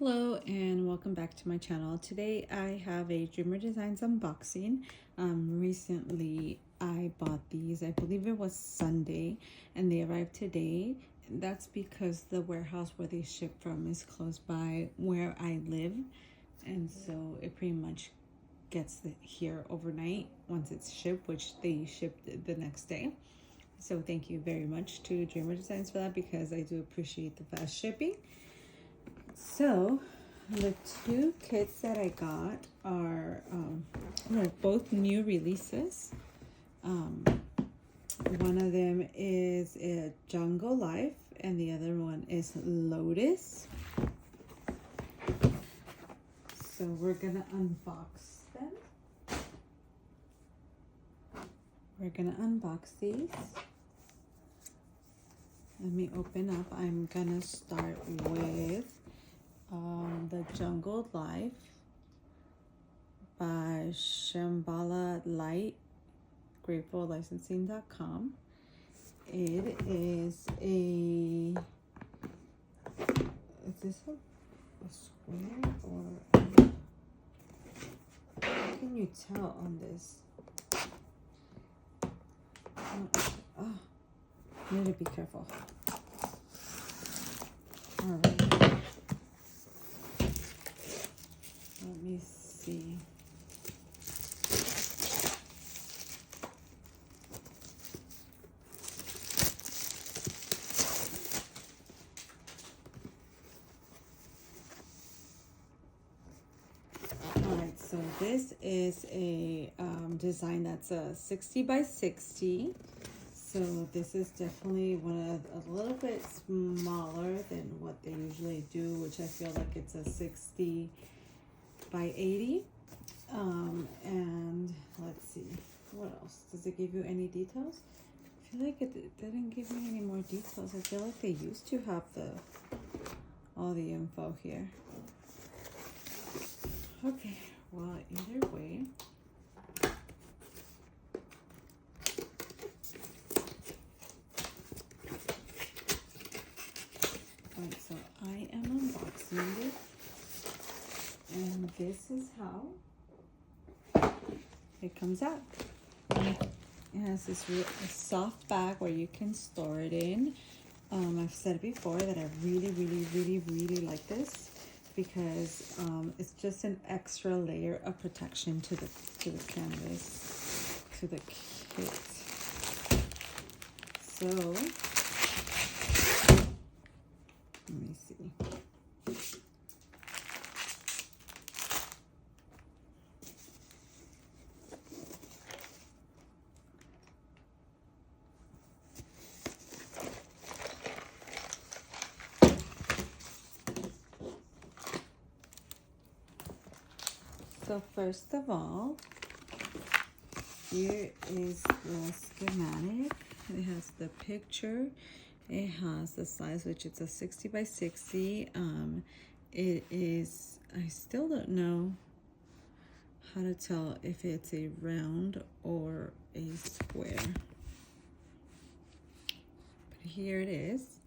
Hello and welcome back to my channel. Today I have a Dreamer Designs unboxing. Recently I bought these, I believe it was Sunday, and they arrived today. That's because the warehouse where they ship from is close by where I live, and so it pretty much gets here overnight once it's shipped, which they shipped the next day. So thank you very much to Dreamer Designs for that, because I do appreciate the fast shipping. So the two kits that I got are both new releases. One of them is a Jungle Life and the other one is Lotus. So we're gonna unbox them. We're gonna unbox these. Let me open up. I'm gonna start with the Jungle Life by Shambhala Light, GratefulLicensing.com. It is a, is this a square or, how can you tell on this? Oh, I need to be careful. All right. Let me see. All right, so this is a design that's a 60 by 60. So this is definitely a little bit smaller than what they usually do, which I feel like it's a 60 by 80. And let's see, what else? Does it give you any details? I feel like it didn't give me any more details. I feel like they used to have all the info here. Okay, well, either way, alright, so I am unboxing this, and this is how it comes out. It has this a soft bag where you can store it in. I've said before that I really like this, because it's just an extra layer of protection to the canvas, to the kit. So let me see. So first of all, here is the schematic. It has the picture. It has the size, which it's a 60 by 60. It is, I still don't know how to tell if it's a round or a square. But here it is.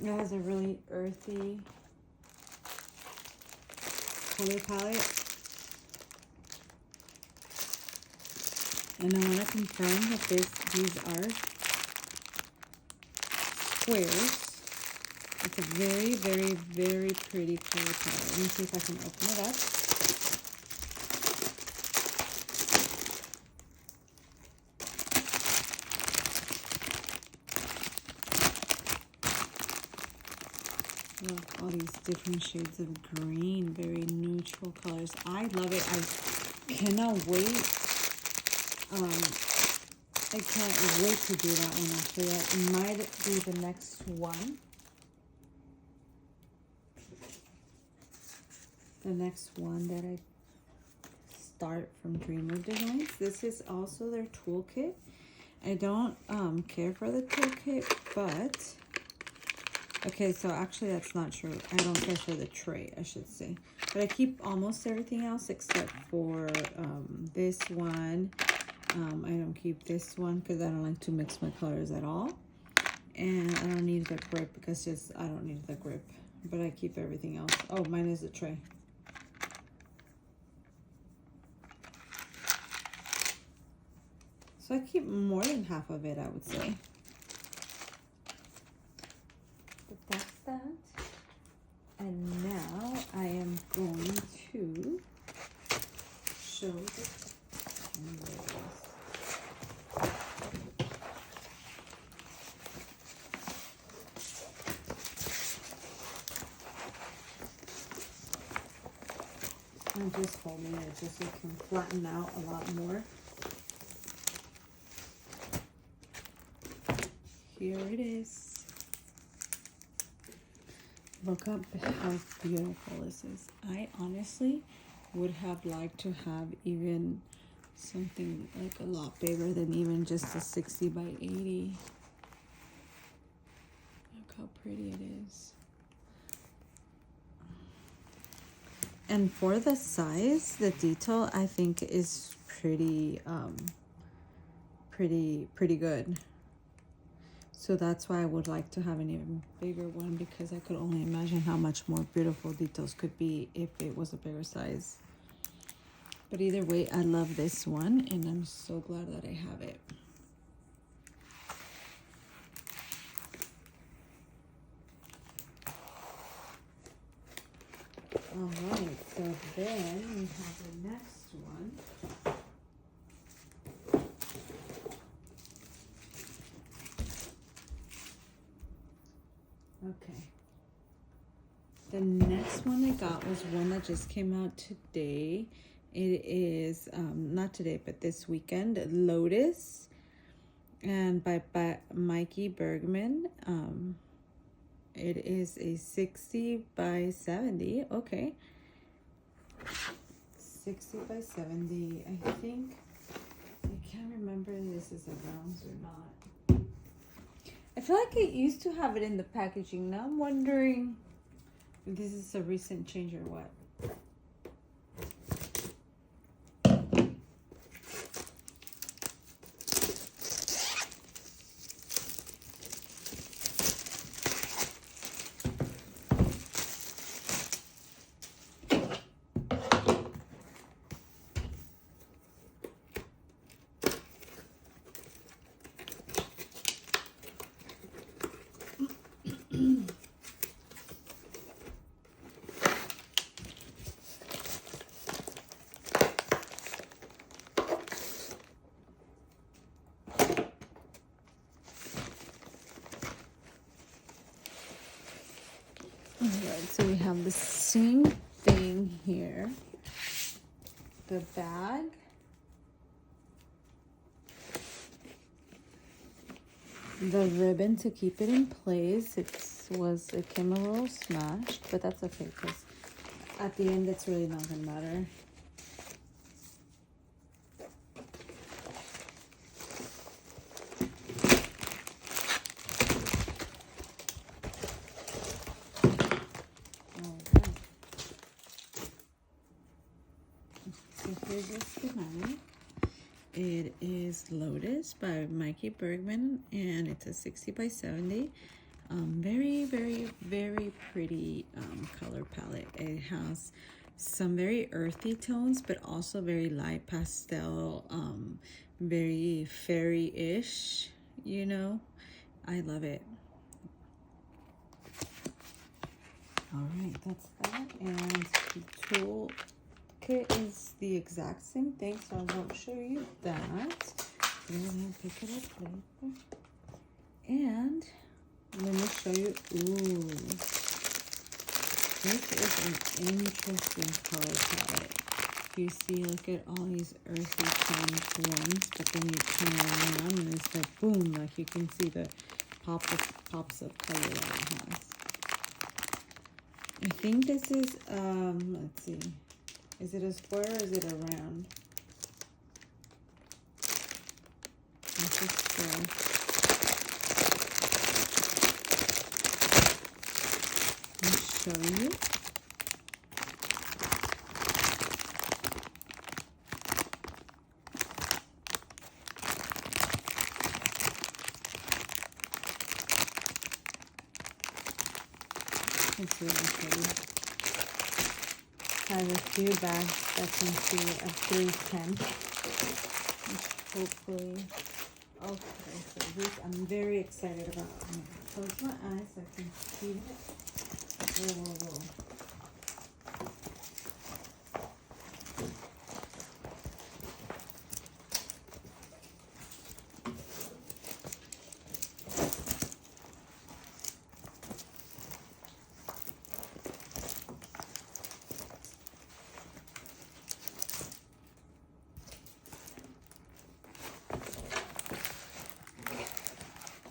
It has a really earthy color palette, and I want to confirm that these are squares. It's a very pretty color palette. Let me see if I can open it up. Look, all these different shades of green, very neutral colors. I love it. I cannot wait. I can't wait to do that one. Actually, that might be the next one. The next one that I start from Dreamer Designs. This is also their toolkit. I don't care for the toolkit, but okay, so actually that's not true. I don't care for the tray, I should say. But I keep almost everything else except for this one. I don't keep this one because I don't like to mix my colors at all. And I don't need the grip because I don't need the grip, but I keep everything else. Oh, mine is the tray. So I keep more than half of it, I would say. But that's that. And now I am going to show the I'm just holding it just so it can flatten out a lot more. Here it is. Look up how beautiful this is. I honestly would have liked to have even something like a lot bigger than even just a 60 by 80. Look how pretty it is. And for the size, the detail I think is pretty pretty good. So that's why I would like to have an even bigger one, because I could only imagine how much more beautiful details could be if it was a bigger size. But either way, I love this one and I'm so glad that I have it. All right, so then we have the next one. Okay. The next one I got was one that just came out today. It is, not today, but this weekend, Lotus, and by Mikey Bergman. It is a 60 by 70. Okay. 60 by 70. I think, I can't remember if this is a rounds or not. I feel like it used to have it in the packaging. Now I'm wondering if this is a recent change or what. Alright, so we have the same thing here. The bag. The ribbon to keep it in place. It came a little smashed, but that's okay because at the end it's really not gonna matter. Here's the schematic. It is Lotus by Mikey Bergman, and it's a 60 by 70. Very, very, very pretty color palette. It has some very earthy tones, but also very light pastel, very fairy-ish, you know. I love it. All right, that's that. And the tool kit is the exact same thing, so I won't show you that. I'm gonna pick it up later. And let me show you. Ooh, this is an interesting color palette. You see, look at all these earthy toned ones, but then you turn around and it's like boom, like you can see the pops of color that it has. I think this is let's see. Is it a square or is it a round? It's a square. Let me show you. It's really pretty. I have a few bags that can see a 310, which hopefully. Okay, so this I'm very excited about. I'm gonna close my eyes so I can see it. Whoa, whoa, whoa.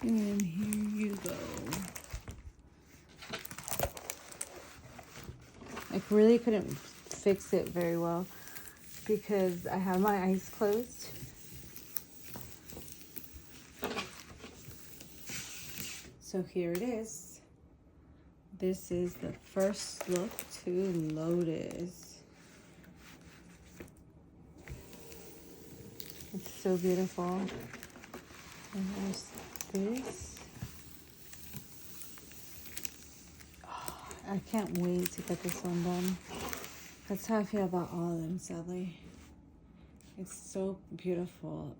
And here you go. I really couldn't fix it very well because I have my eyes closed. So here it is. This is the first look to Lotus. It's so beautiful. And there's this. Oh, I can't wait to get this one done. That's how I feel about all of them, sadly. It's so beautiful.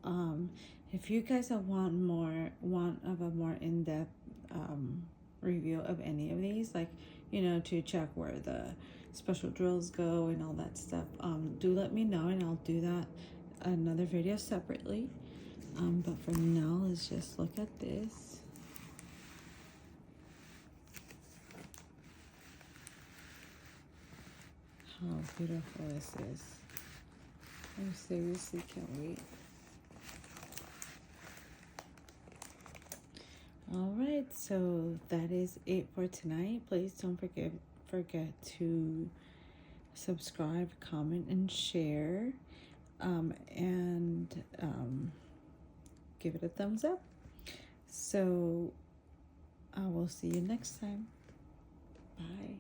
If you guys want a more in-depth review of any of these, like, you know, to check where the special drills go and all that stuff, do let me know and I'll do that another video separately. But for now, let's just look at this. How beautiful this is. I seriously can't wait. Alright, so that is it for tonight. Please don't forget to subscribe, comment, and share. And give it a thumbs up. So I will see you next time. Bye.